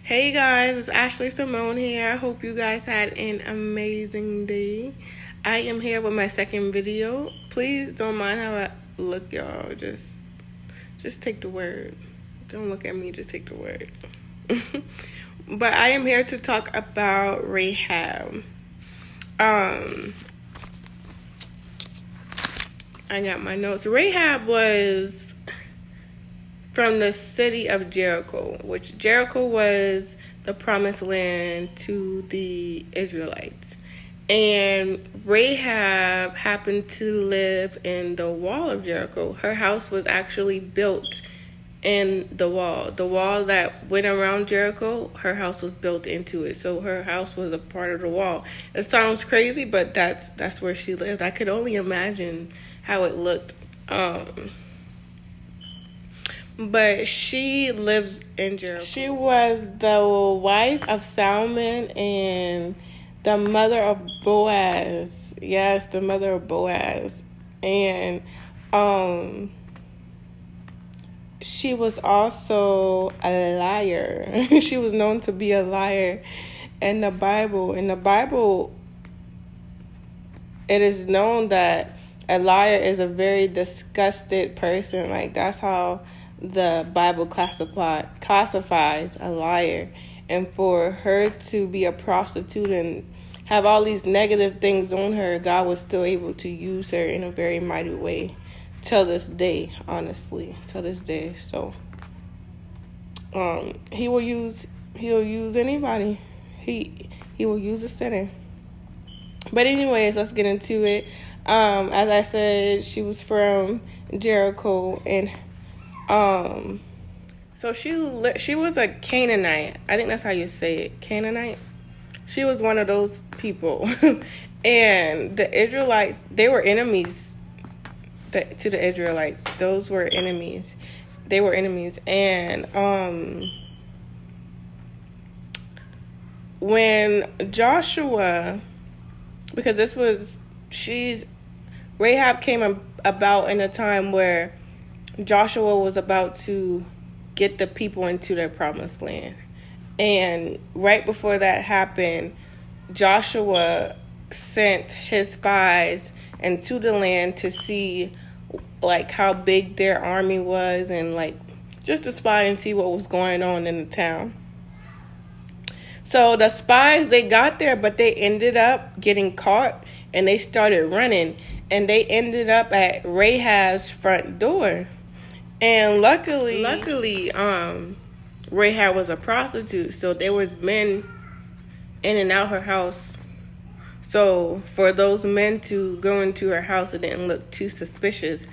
Hey guys, it's Ashley Simone here. I hope you guys had an amazing day. I am here with my second video. Please don't mind how I look, y'all. Just take the word. Don't look at me, just take the word. But I am here to talk about Rahab. I got my notes. Rahab was from the city of Jericho, which Jericho was the promised land to the Israelites. And Rahab happened to live in the wall of Jericho. Her house was actually built in the wall. The wall that went around Jericho, her house was built into it. So her house was a part of the wall. It sounds crazy, but that's where she lived. I could only imagine how it looked. But she lives in Jericho. She was the wife of Salmon and the mother of Boaz. Yes, the mother of Boaz. And she was also a liar. She was known to be a liar in the Bible. In the Bible, it is known that a liar is a very disgusted person. Like, that's how the Bible classifies a liar. And for her to be a prostitute and have all these negative things on her, God was still able to use her in a very mighty way till this day, honestly, till this day. So he'll use anybody. He will use a sinner. But anyways, let's get into it. As I said, she was from Jericho, and so she was a Canaanite. I think that's how you say it, Canaanites. She was one of those people. And the Israelites, they were enemies to the Israelites. Those were enemies. They were enemies. And when Joshua, because Rahab came about in a time where Joshua was about to get the people into their promised land. And right before that happened, Joshua sent his spies into the land to see like how big their army was, and like just to spy and see what was going on in the town. So the spies, they got there, but they ended up getting caught and they started running, and they ended up at Rahab's front door. And luckily, Rahab was a prostitute, so there was men in and out her house. So for those men to go into her house, it didn't look too suspicious.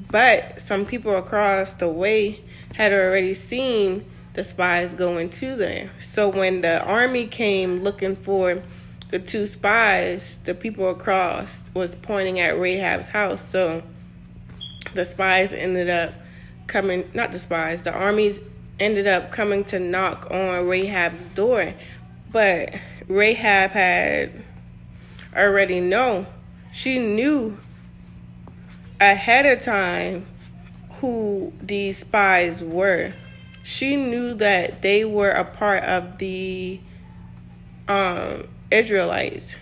But some people across the way had already seen the spies go into there. So when the army came looking for the two spies, the people across was pointing at Rahab's house. So the spies ended up the armies ended up coming to knock on Rahab's door. But Rahab had already known. She knew ahead of time who these spies were. She knew that they were a part of the Israelites.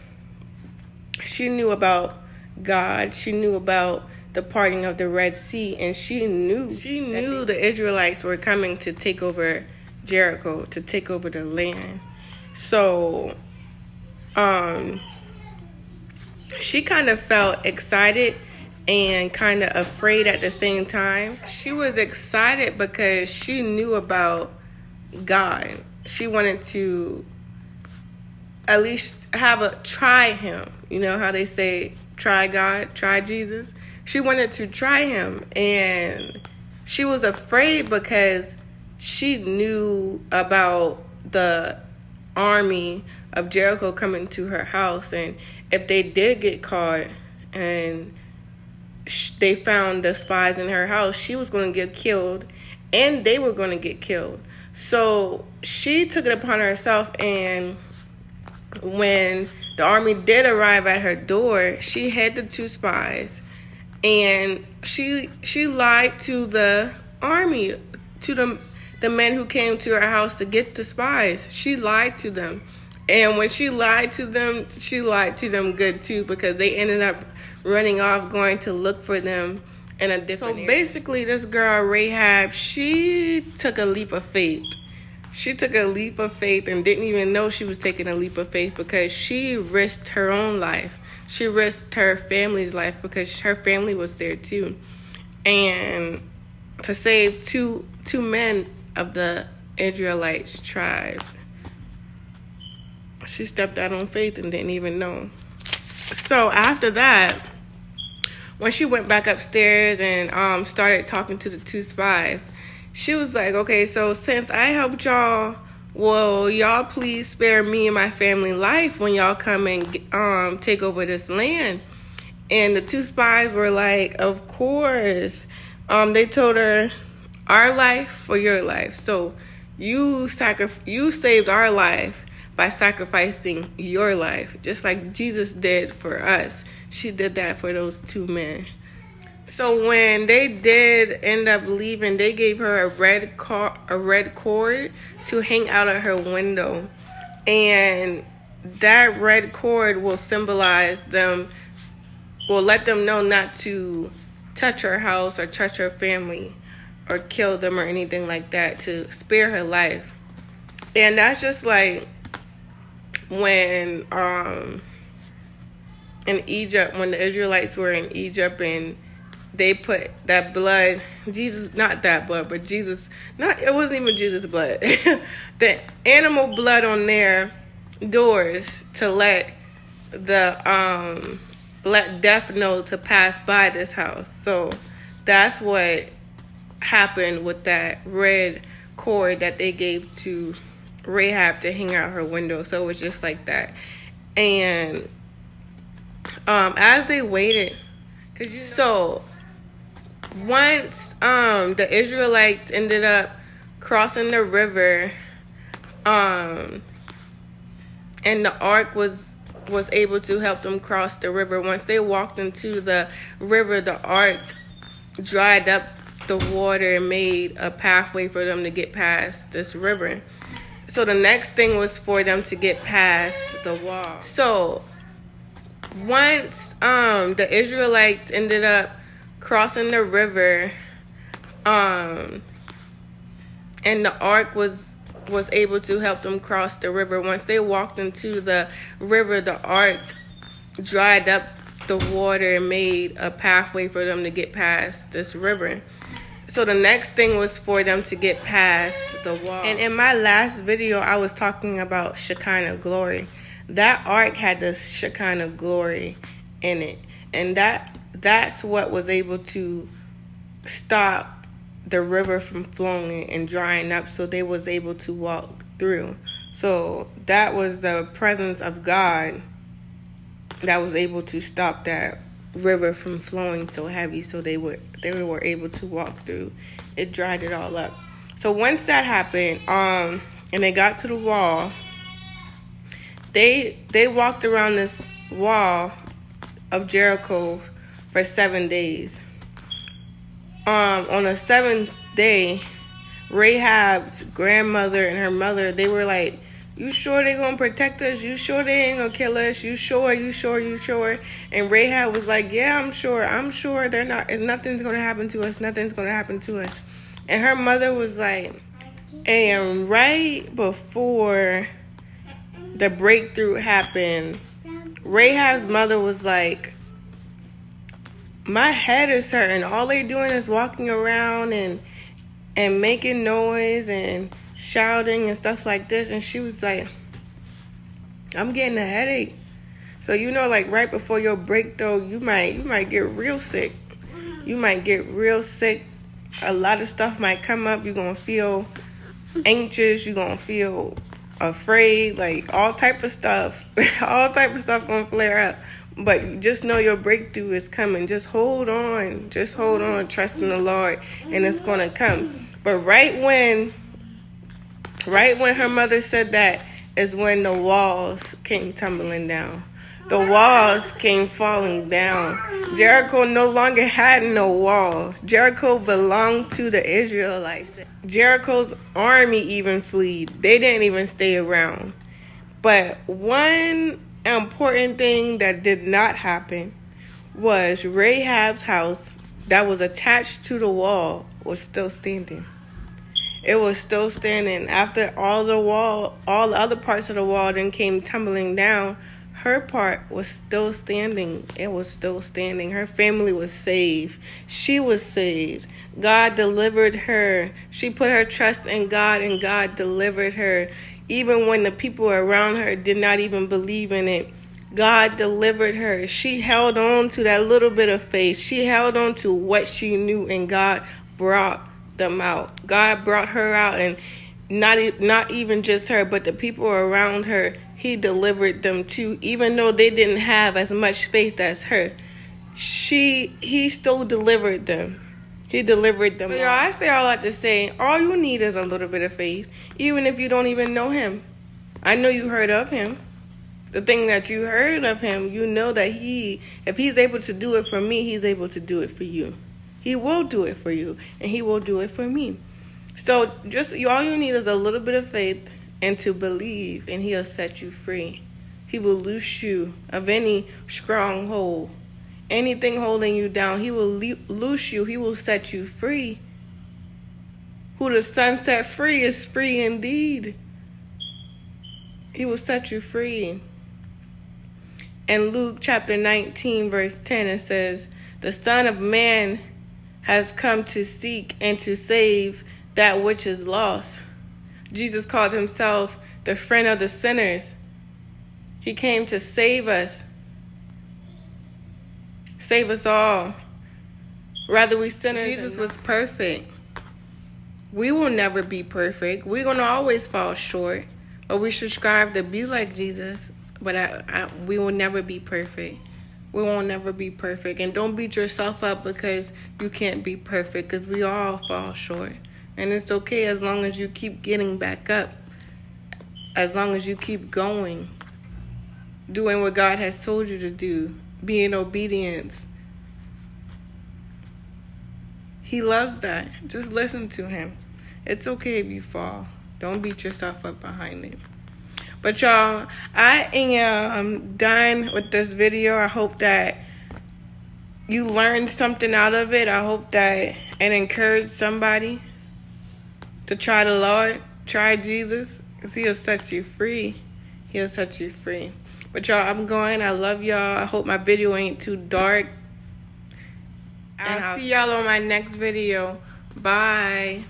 She knew about God. She knew about the parting of the Red Sea, and she knew the Israelites were coming to take over Jericho, to take over the land. So she kind of felt excited and kind of afraid at the same time. She was excited because she knew about God. She wanted to at least try him. You know how they say, try God, try Jesus? She wanted to try him, and she was afraid because she knew about the army of Jericho coming to her house, and if they did get caught and they found the spies in her house, she was going to get killed, and they were going to get killed. So she took it upon herself, and when the army did arrive at her door, she had the two spies, and she lied to the army, to the the men who came to her house to get the spies. She lied to them. And when she lied to them good too, because they ended up running off, going to look for them in a different area. Basically, this girl, Rahab, she took a leap of faith. She took a leap of faith and didn't even know she was taking a leap of faith, because she risked her own life. She risked her family's life, because her family was there too. And to save two men of the Israelites tribe. She stepped out on faith and didn't even know. So after that, when she went back upstairs and started talking to the two spies, she was like, okay, so since I helped y'all, will y'all please spare me and my family life when y'all come and take over this land? And the two spies were like, of course. They told her, our life for your life. So you saved our life by sacrificing your life, just like Jesus did for us. She did that for those two men. So when they did end up leaving, they gave her a red cord to hang out of her window. And that red cord will symbolize them, will let them know not to touch her house or touch her family or kill them or anything like that, to spare her life. And that's just like when in Egypt, when the Israelites were in Egypt and they put that blood, it wasn't even Jesus' blood, the animal blood on their doors to let death know to pass by this house. So that's what happened with that red cord that they gave to Rahab to hang out her window. So it was just like that. And as they waited, so once the Israelites ended up crossing the river, and the ark was able to help them cross the river. Once they walked into the river, the ark dried up the water and made a pathway for them to get past this river. So the next thing was for them to get past the wall. So once the Israelites ended up crossing the river, and the ark was able to help them cross the river. Once they walked into the river, the ark dried up the water and made a pathway for them to get past this river. So the next thing was for them to get past the wall. And in my last video, I was talking about Shekinah glory. That ark had the Shekinah glory in it. And that's what was able to stop the river from flowing and drying up, so they was able to walk through. So that was the presence of God that was able to stop that river from flowing so heavy, so they were able to walk through. It dried it all up. So once that happened, and they got to the wall, they walked around this wall of Jericho for 7 days. On the seventh day, Rahab's grandmother and her mother, they were like, you sure they gonna protect us? You sure they ain't gonna kill us? You sure? And Rahab was like, yeah, I'm sure they're not, nothing's gonna happen to us. And her mother was like, and right before the breakthrough happened, Rahab's mother was like, my head is hurting. All they doing is walking around and making noise and shouting and stuff like this. And she was like, I'm getting a headache. So like right before your breakthrough, you might get real sick. A lot of stuff might come up. You're gonna feel anxious. You're gonna feel afraid. Like all type of stuff gonna flare up. But just know your breakthrough is coming. Just hold on. Trust in the Lord, and it's gonna come. But right when her mother said that is when the walls came tumbling down. the walls came falling down. Jericho no longer had no wall. Jericho belonged to the Israelites. Jericho's army even fled. They didn't even stay around. But one important thing that did not happen was Rahab's house that was attached to the wall was still standing. It was still standing. After all the other parts of the wall then came tumbling down, her part was still standing. It was still standing. Her family was saved. She was saved. God delivered her. She put her trust in God, and God delivered her. Even when the people around her did not even believe in it, God delivered her. She held on to that little bit of faith. She held on to what she knew, and God brought them out. God brought her out, and not even just her, but the people around her, he delivered them too. Even though they didn't have as much faith as her, he still delivered them. He delivered them. So y'all, I say all that to say, all you need is a little bit of faith, even if you don't even know him. I know you heard of him. The thing that you heard of him, you know that if he's able to do it for me, he's able to do it for you. He will do it for you, and he will do it for me. So all you need is a little bit of faith and to believe, and he'll set you free. He will loose you of any stronghold, anything holding you down. He will loose you. He will set you free. Who the Son set free is free indeed. He will set you free. In Luke chapter 19, verse 10, it says, "The Son of Man has come to seek and to save that which is lost." Jesus called himself the friend of the sinners. He came to save us. Save us all. Rather we sinners. Jesus was perfect. We will never be perfect. We're going to always fall short. But we should strive to be like Jesus. But we will never be perfect. We won't never be perfect. And don't beat yourself up because you can't be perfect, because we all fall short. And it's okay as long as you keep getting back up. As long as you keep going. Doing what God has told you to do. Be in obedience. He loves that. Just listen to him. It's okay if you fall. Don't beat yourself up behind it. But y'all, I am done with this video. I hope that you learned something out of it. I hope that it encouraged somebody to try the Lord, try Jesus, because he'll set you free. He'll set you free. But y'all, I'm going. I love y'all. I hope my video ain't too dark. I'll see y'all on my next video. Bye.